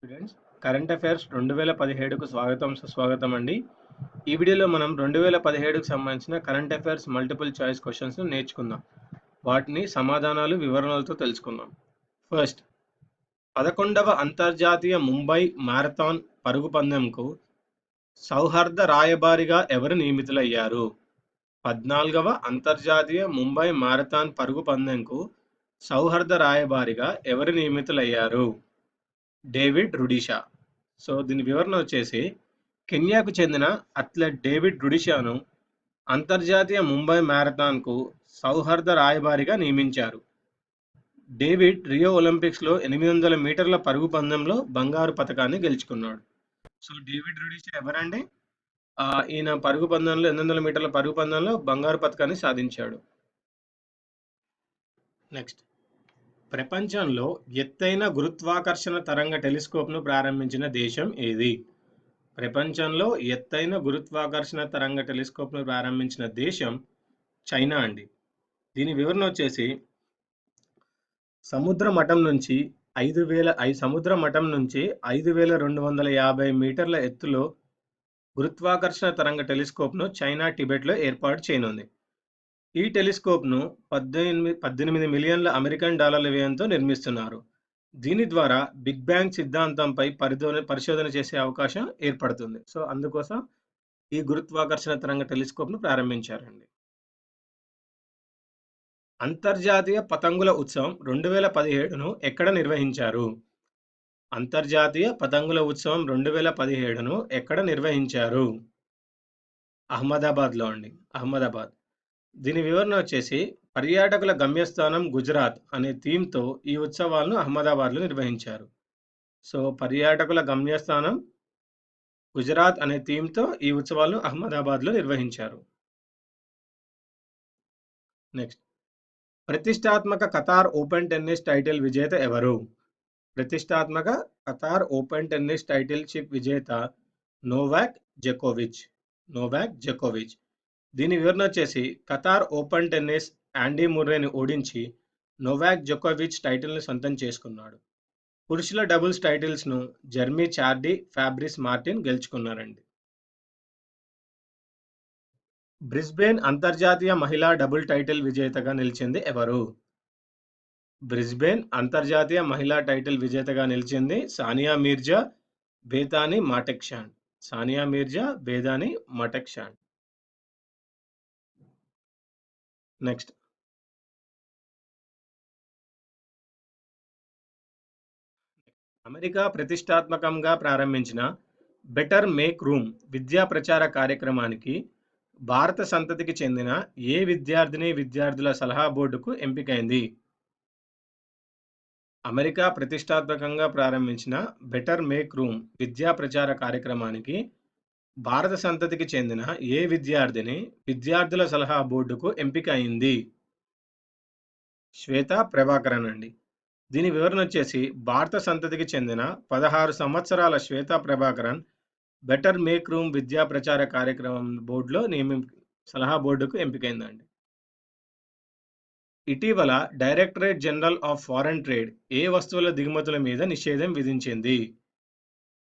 Students, current affairs 2017కు స్వాగతం సుస్వాగతం అండి. ఈ వీడియోలో మనం 2017కు సంబంధించిన current affairs multiple choice questions నేర్చుకుందాం. వాటిని సమాధానాలు వివరణలతో తెలుసుకుందాం. ఫస్ట్, 11వ అంతర్జాతీయ ముంబై మారథాన్ పరుగు పందెంకు సౌహార్ద రాయబారిగా ఎవరు నియమితులయ్యారు? 14వ అంతర్జాతీయ ముంబై మారథాన్ పరుగు పందెంకు సౌహార్ద రాయబారిగా ఎవరు నియమితులయ్యారు? డేవిడ్ రుడిషా. సో దీని వివరణ వచ్చేసి, కెన్యాకు చెందిన అథ్లెట్ డేవిడ్ రుడిషాను అంతర్జాతీయ ముంబై మ్యారథాన్కు సౌహార్ద రాయబారిగా నియమించారు. డేవిడ్ రియో ఒలింపిక్స్లో 800 మీటర్ల పరుగు పందెంలో బంగారు పతకాన్ని గెలుచుకున్నాడు. సో డేవిడ్ రుడిషా ఎవరండి? ఈయన పరుగు పందెంలో 800 మీటర్ల పరుగు పందెంలో బంగారు పతకాన్ని సాధించాడు. నెక్స్ట్, ప్రపంచంలో ఎత్తైన గురుత్వాకర్షణ తరంగ టెలిస్కోప్ను ప్రారంభించిన దేశం ఏది? ప్రపంచంలో ఎత్తైన గురుత్వాకర్షణ తరంగ టెలిస్కోప్ను ప్రారంభించిన దేశం చైనా అండి. దీని వివరణ వచ్చేసి, సముద్ర మఠం నుంచి 5,250 మీటర్ల ఎత్తులో గురుత్వాకర్షణ తరంగ టెలిస్కోప్ను చైనా టిబెట్లో ఏర్పాటు చేయనుంది. ఈ టెలిస్కోప్ను 18 మిలియన్ల అమెరికన్ డాలర్ల వ్యయంతో నిర్మిస్తున్నారు. దీని ద్వారా బిగ్ బ్యాంగ్ సిద్ధాంతంపై పరిశోధన చేసే అవకాశం ఏర్పడుతుంది. సో అందుకోసం ఈ గురుత్వాకర్షణ తరంగ టెలిస్కోప్ను ప్రారంభించారండి. అంతర్జాతీయ పతంగుల ఉత్సవం 2017ను ఎక్కడ నిర్వహించారు? అంతర్జాతీయ పతంగుల ఉత్సవం 2017ను ఎక్కడ నిర్వహించారు? అహ్మదాబాద్లో అండి, అహ్మదాబాద్. దీని వివరణ వచ్చేసి, పర్యాటకుల గమ్యస్థానం గుజరాత్ అనే థీమ్తో ఈ ఉత్సవాలను అహ్మదాబాద్లో నిర్వహించారు. సో పర్యాటకుల గమ్యస్థానం గుజరాత్ అనే థీమ్తో ఈ ఉత్సవాలను అహ్మదాబాద్లో నిర్వహించారు. నెక్స్ట్, ప్రతిష్టాత్మక ఖతార్ ఓపెన్ టెన్నిస్ టైటిల్ విజేత ఎవరు? ప్రతిష్టాత్మక Qatar open tennis title ship విజేత నోవాక్ జకోవిచ్. దీని వివరణ వచ్చేసి, ఖతార్ ఓపెన్ టెన్నిస్ యాండీ ముర్రేని ఓడించి నోవాక్ జకోవిచ్ టైటిల్ను సొంతం చేసుకున్నాడు. పురుషుల డబుల్స్ టైటిల్స్ను జెర్మీ చార్డీ, ఫ్యాబ్రిస్ మార్టిన్ గెలుచుకున్నారండి. బ్రిస్బేన్ అంతర్జాతీయ మహిళా డబుల్ టైటిల్ విజేతగా నిలిచింది ఎవరు? బ్రిస్బేన్ అంతర్జాతీయ మహిళా టైటిల్ విజేతగా నిలిచింది సానియా మీర్జా, బేతాని మాటెక్షాండ్. నెక్స్ట్, అమెరికా ప్రతిష్టాత్మకంగా ప్రారంభించిన బెటర్ మేక్ రూమ్ విద్యా ప్రచార కార్యక్రమానికి భారత సంతతికి చెందిన ఏ విద్యార్థుల సలహా బోర్డుకు ఎంపికైంది? అమెరికా ప్రతిష్టాత్మకంగా ప్రారంభించిన బెటర్ మేక్ రూమ్ విద్యా ప్రచార కార్యక్రమానికి భారత సంతతికి చెందిన ఏ విద్యార్థుల సలహా బోర్డుకు ఎంపిక అయింది? శ్వేత ప్రభాకరన్ అండి. దీని వివరణ వచ్చేసి, భారత సంతతికి చెందిన 16 సంవత్సరాల Shweta Prabhakaran better make room విద్యా ప్రచార కార్యక్రమం బోర్డులో సలహా బోర్డుకు ఎంపికైందండి. ఇటీవల directorate general of foreign trade ఏ వస్తువుల దిగుమతుల మీద నిషేధం విధించింది?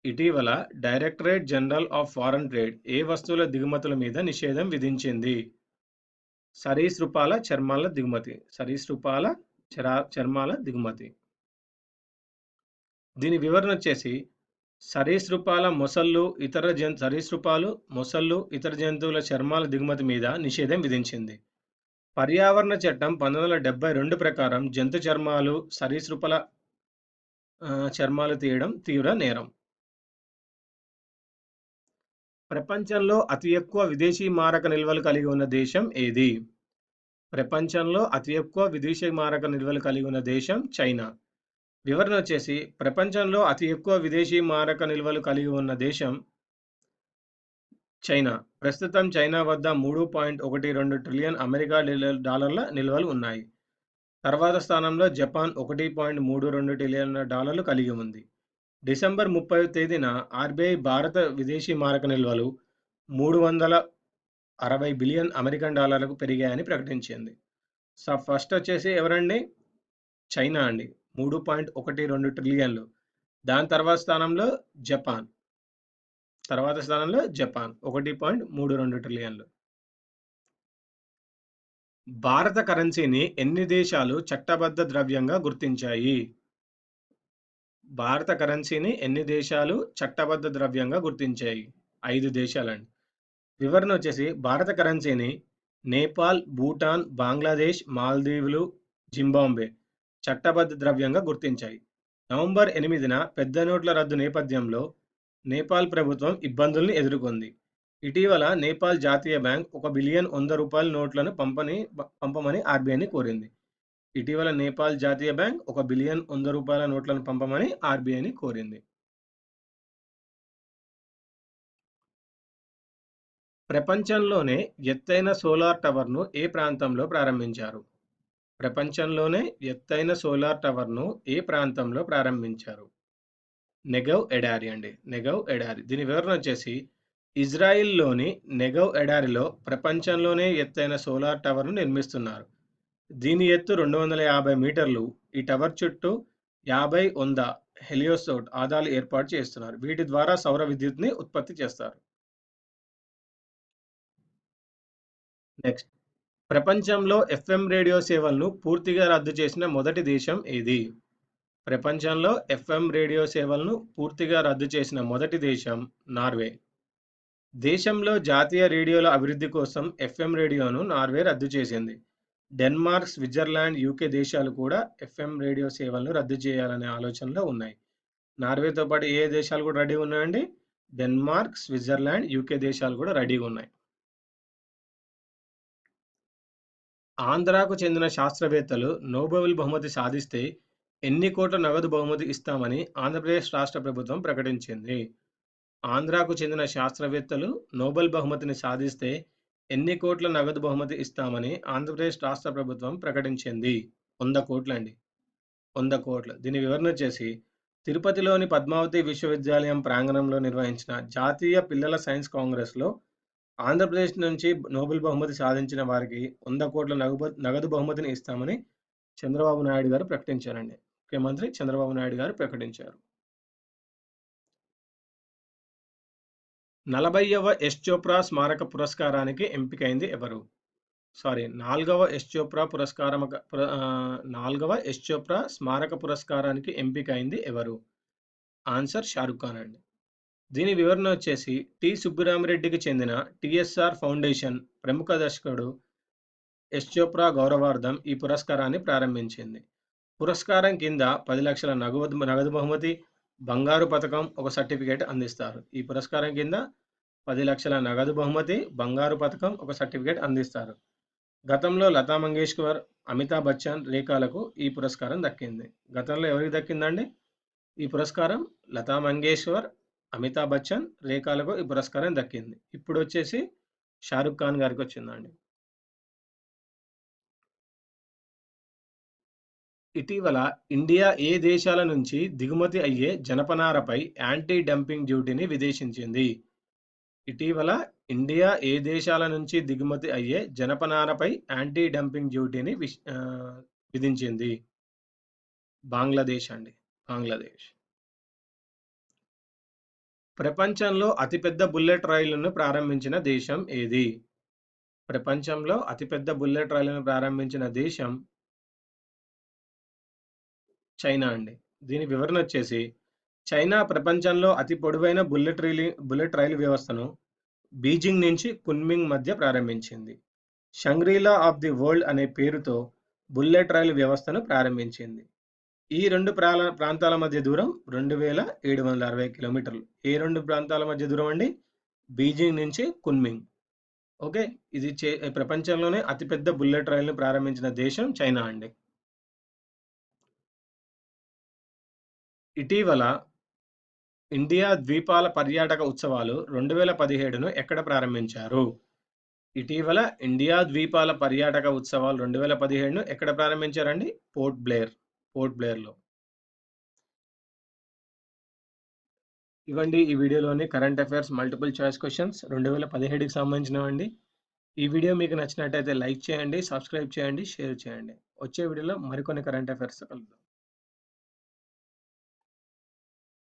ఇటీవల directorate general of foreign trade ఏ వస్తువుల దిగుమతుల మీద నిషేధం విధించింది? సరీసృపాల చర్మాల దిగుమతి. దీని వివరణ వచ్చేసి, మొసళ్ళు ఇతర జంతువుల చర్మాల దిగుమతి మీద నిషేధం విధించింది. పర్యావరణ చట్టం 1972 ప్రకారం జంతు చర్మాలు, సరీసృపాల చర్మాలు తీయడం తీవ్ర నేరం. ప్రపంచంలో అతి ఎక్కువ విదేశీ మారక నిల్వలు కలిగి ఉన్న దేశం ఏది? ప్రపంచంలో అతి ఎక్కువ విదేశీ మారక నిల్వలు కలిగి ఉన్న దేశం చైనా. వివరణ వచ్చేసి, ప్రపంచంలో అతి ఎక్కువ విదేశీ మారక నిల్వలు కలిగి ఉన్న దేశం చైనా. ప్రస్తుతం చైనా వద్ద 3.12 ట్రిలియన్ అమెరికా డాలర్ల నిల్వలు ఉన్నాయి. తర్వాత స్థానంలో జపాన్ 1.32 ట్రిలియన్ డాలర్లు కలిగి ఉంది. డిసెంబర్ 30వ తేదీన ఆర్బీఐ భారత విదేశీ మారక నిల్వలు 360 బిలియన్ అమెరికన్ డాలర్లకు పెరిగాయని ప్రకటించింది. ఫస్ట్ వచ్చేసి ఎవరండి? చైనా అండి, 3.12 ట్రిలియన్లు. దాని తర్వాత స్థానంలో జపాన్. 1.32 ట్రిలియన్లు. భారత కరెన్సీని ఎన్ని దేశాలు చట్టబద్ధ ద్రవ్యంగా గుర్తించాయి? భారత కరెన్సీని ఎన్ని దేశాలు చట్టబద్ధ ద్రవ్యంగా గుర్తించాయి? 5 దేశాలండి. వివరణ వచ్చేసి భారత కరెన్సీని నేపాల్, భూటాన్, బంగ్లాదేశ్, మాల్దీవులు, జింబాబ్వే చట్టబద్ధ ద్రవ్యంగా గుర్తించాయి. నవంబర్ 8న పెద్ద నోట్ల రద్దు నేపథ్యంలో నేపాల్ ప్రభుత్వం ఇబ్బందుల్ని ఎదుర్కొంది. ఇటీవల నేపాల్ జాతీయ బ్యాంక్ $1 బిలియన్ నోట్లను పంపమని ఆర్బీఐని కోరింది. ఇటీవల నేపాల్ జాతీయ బ్యాంక్ $1 బిలియన్ నోట్లను పంపమని ఆర్బీఐని కోరింది. ప్రపంచంలోనే ఎత్తైన సోలార్ టవర్ను ఏ ప్రాంతంలో ప్రారంభించారు? ప్రపంచంలోనే ఎత్తైన సోలార్ టవర్ను ఏ ప్రాంతంలో ప్రారంభించారు? నెగవ్ ఎడారి అండి. నెగవ్ ఎడారి. దీని వివరణ వచ్చేసి ఇజ్రాయిల్లోని నెగవ్ ఎడారిలో ప్రపంచంలోనే ఎత్తైన సోలార్ టవర్ను నిర్మిస్తున్నారు. దీని ఎత్తు 250 మీటర్లు. ఈ టవర్ చుట్టూ 50-100 హెలియోసోట్ ఆదాలు ఏర్పాటు చేస్తున్నారు. వీటి ద్వారా సౌర విద్యుత్ని ఉత్పత్తి చేస్తారు. నెక్స్ట్, ప్రపంచంలో ఎఫ్ఎం రేడియో సేవలను పూర్తిగా రద్దు చేసిన మొదటి దేశం ఏది? ప్రపంచంలో ఎఫ్ఎం రేడియో సేవలను పూర్తిగా రద్దు చేసిన మొదటి దేశం నార్వే. దేశంలో జాతీయ రేడియోల అభివృద్ధి కోసం ఎఫ్ఎం రేడియోను నార్వే రద్దు చేసింది. డెన్మార్క్, స్విట్జర్లాండ్, యూకే దేశాలు కూడా ఎఫ్ఎం రేడియో సేవలను రద్దు చేయాలనే ఆలోచనలో ఉన్నాయి. నార్వేతో పాటు ఏ దేశాలు కూడా రెడీగా ఉన్నాయండి? డెన్మార్క్, స్విట్జర్లాండ్, యూకే దేశాలు కూడా రెడీగా ఉన్నాయి. ఆంధ్రాకు చెందిన శాస్త్రవేత్తలు నోబెల్ బహుమతి సాధిస్తే ఎన్ని కోట్ల నగదు బహుమతి ఇస్తామని ఆంధ్రప్రదేశ్ రాష్ట్ర ప్రభుత్వం ప్రకటించింది? ఆంధ్రాకు చెందిన శాస్త్రవేత్తలు నోబెల్ బహుమతిని సాధిస్తే ఎన్ని కోట్ల నగదు బహుమతి ఇస్తామని ఆంధ్రప్రదేశ్ రాష్ట్ర ప్రభుత్వం ప్రకటించింది? 100 కోట్లండి. 100 కోట్లు. దీని వివరణ వచ్చేసి తిరుపతిలోని పద్మావతి విశ్వవిద్యాలయం ప్రాంగణంలో నిర్వహించిన జాతీయ పిల్లల సైన్స్ కాంగ్రెస్లో ఆంధ్రప్రదేశ్ నుంచి నోబెల్ బహుమతి సాధించిన వారికి 100 కోట్ల నగదు బహుమతిని ఇస్తామని చంద్రబాబు నాయుడు గారు ప్రకటించారండి. ముఖ్యమంత్రి చంద్రబాబు నాయుడు గారు ప్రకటించారు. 40వ యశ్ చోప్రా స్మారక పురస్కారానికి ఎంపికైంది ఎవరు? 4వ యశ్ చోప్రా 4వ యశ్ చోప్రా స్మారక పురస్కారానికి ఎంపికైంది ఎవరు? ఆన్సర్ షారుఖ్ ఖాన్ అండి. దీని వివరణ వచ్చేసి టి సుబ్బరామిరెడ్డికి చెందిన టిఎస్ఆర్ ఫౌండేషన్ ప్రముఖ దర్శకుడు యశ్ చోప్రా గౌరవార్థం ఈ పురస్కారాన్ని ప్రారంభించింది. పురస్కారం కింద 10 లక్షల నగదు బహుమతి, బంగారు పథకం, ఒక సర్టిఫికేట్ అందిస్తారు. ఈ పురస్కారం కింద 10 లక్షల నగదు బహుమతి, బంగారు పథకం, ఒక సర్టిఫికేట్ అందిస్తారు. గతంలో లతా మంగేష్కర్, అమితాబ్ బచ్చన్, రేఖాలకు ఈ పురస్కారం దక్కింది. గతంలో ఎవరికి దక్కిందండి ఈ పురస్కారం? లతా మంగేష్కర్, అమితాబ్ బచ్చన్, రేఖాలకు ఈ పురస్కారం దక్కింది. ఇప్పుడు వచ్చేసి షారుఖ్ ఖాన్ గారికి వచ్చిందండి. ఇటీవల ఇండియా ఏ దేశాల నుంచి దిగుమతి అయ్యే జనపనారపై యాంటీ డంపింగ్ డ్యూటీని విధించింది? ఇటీవల ఇండియా ఏ దేశాల నుంచి దిగుమతి అయ్యే జనపనారపై యాంటీ డంపింగ్ డ్యూటీని విధించింది? బంగ్లాదేశ్ అండి. బంగ్లాదేశ్. ప్రపంచంలో అతిపెద్ద బుల్లెట్ రైలును ప్రారంభించిన దేశం ఏది? ప్రపంచంలో అతిపెద్ద బుల్లెట్ రైలును ప్రారంభించిన దేశం చైనా అండి. దీని వివరణ వచ్చేసి చైనా ప్రపంచంలో అతి పొడవైన బుల్లెట్ రైలు వ్యవస్థను బీజింగ్ నుంచి కున్మింగ్ మధ్య ప్రారంభించింది. షంగ్రీలా ఆఫ్ ది వరల్డ్ అనే పేరుతో బుల్లెట్ రైలు వ్యవస్థను ప్రారంభించింది. ఈ రెండు ప్రాంతాల మధ్య దూరం 2760 కిలోమీటర్లు. ఏ రెండు ప్రాంతాల మధ్య దూరం అండి? బీజింగ్ నుంచి కున్మింగ్. ఓకే, ఇది ప్రపంచంలోనే అతిపెద్ద బుల్లెట్ రైలును ప్రారంభించిన దేశం చైనా అండి. ఇటీవల ఇండియా ద్వీపాల పర్యాటక ఉత్సవాలు 2017ను ఎక్కడ ప్రారంభించారు? ఇటీవల ఇండియా ద్వీపాల పర్యాటక ఉత్సవాలు 2017ను ఎక్కడ ప్రారంభించారండి? పోర్ట్ బ్లేర్లో. ఇవ్వండి ఈ వీడియోలోని current affairs multiple choice questions 2017కి సంబంధించినవండి. ఈ వీడియో మీకు నచ్చినట్టయితే లైక్ చేయండి, సబ్స్క్రైబ్ చేయండి, షేర్ చేయండి. వచ్చే వీడియోలో మరికొన్ని కరెంట్ అఫైర్స్ కలుద్దాం.